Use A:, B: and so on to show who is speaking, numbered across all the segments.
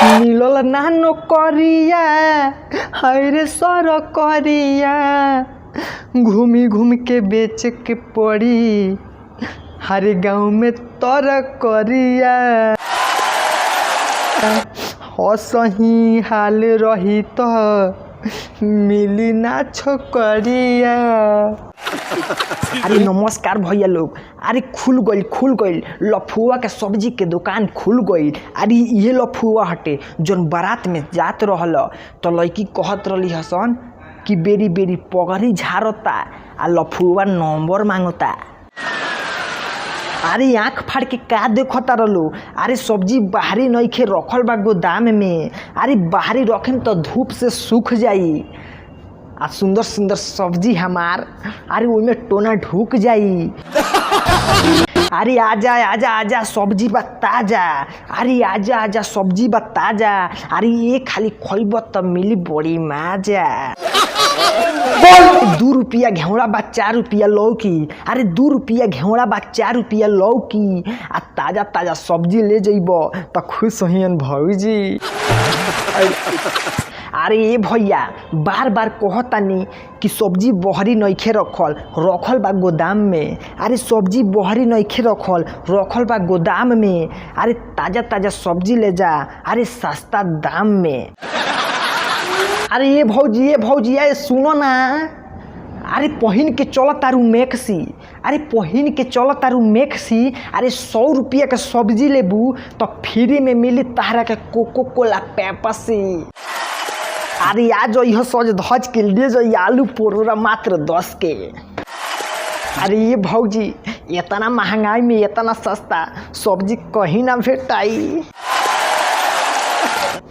A: मिलल ना नौकरिया हाय रे सरकरिया घूमी घूम के बेच के पड़ी हर गाँव में तरकरिया हसही हाल रही तो मिली ना छोकरिया। अरे नमस्कार भैया लोग, अरे खुल गई लफुआ के सब्जी के दुकान खुल गई। अरे ये लफुआ हटे जौन बारात में जात रहल तो लड़की कहत रही हसन कि बेरी बेरी पगड़ी झाड़ता आ लफुआ नंबर मांगता। अरे आँख फाड़ के का देखता रहलो? अरे सब्जी बाहरी नइखे रखल बा गोदाम में। अरे बाहरी रखें तो धूप से सूख जाई आ सुंदर सुंदर सब्जी हमार अरे ओमे टोना ढूक जाई। अरे आजा आजा आजा सब्जी बा ताजा। अरे आजा आजा सब्जी बा ताजा। अरे ये खाली खइब तो मिली बड़ी मजा। 2 रुपया घेवड़ा बा 4 रुपया लौकी। अरे 2 रुपया घेवड़ा बा 4 रुपया लौकी आ ताजा ताजा सब्जी ले जइब तो खुश होइयन भौजी। अरे ये भैया बार बार कहतानी कि सब्जी बहरी नइखे रखल बा गोदाम में। अरे सब्जी बहरी नइखे रखल बा गोदाम में। अरे ताजा ताजा सब्जी ले जा अरे सस्ता दाम में। अरे ये भौजी ये सुनो ना। अरे पहिन के चल तारू मैक्सी। अरे पहिन के चल तारू मैक्सी। अरे 100 रुपया के सब्जी लेबू तो फ्री में मिली तारा के कोको कोला पेप्सी। अरे आ जो सज धज के ले जो आलू पोरोरा मात्र 10 के। अरे ये भौजी इतना महंगाई में इतना सस्ता सब्जी कहीं ना भेटाई।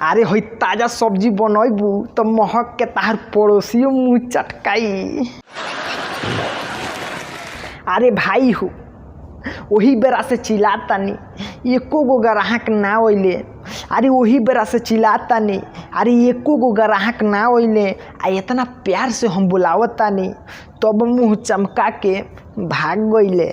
A: अरे हो ताजा सब्जी बनैबू तो महक के तार पड़ोसियों मुँह चटकाई। अरे भाई हो वही बेरा से चिल्लातानी एको गो ग्राहक ना ओइले। अरे वही बेरा से चिल्लातानी अरे एको गो ग्राहक ना ओइले आ इतना प्यार से हम बुलावतानी तब मुँह चमका के भाग गइले।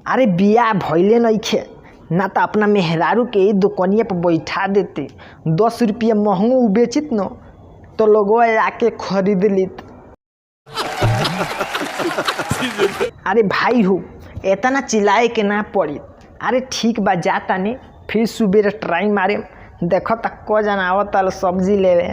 A: अरे बिया भइले नइखे ना तो अपना मेहरारू के दुकानिया पर बैठा देते। 10 रुपया महंगो बेचित न तो लोगों आके खरीद लेत। अरे भाई हो इतना चिल्लाए के ना पड़ी। अरे ठीक बा जाता ने फिर सुबह ट्राई मारे देखो तक को जना आवत सब्जी लेवे।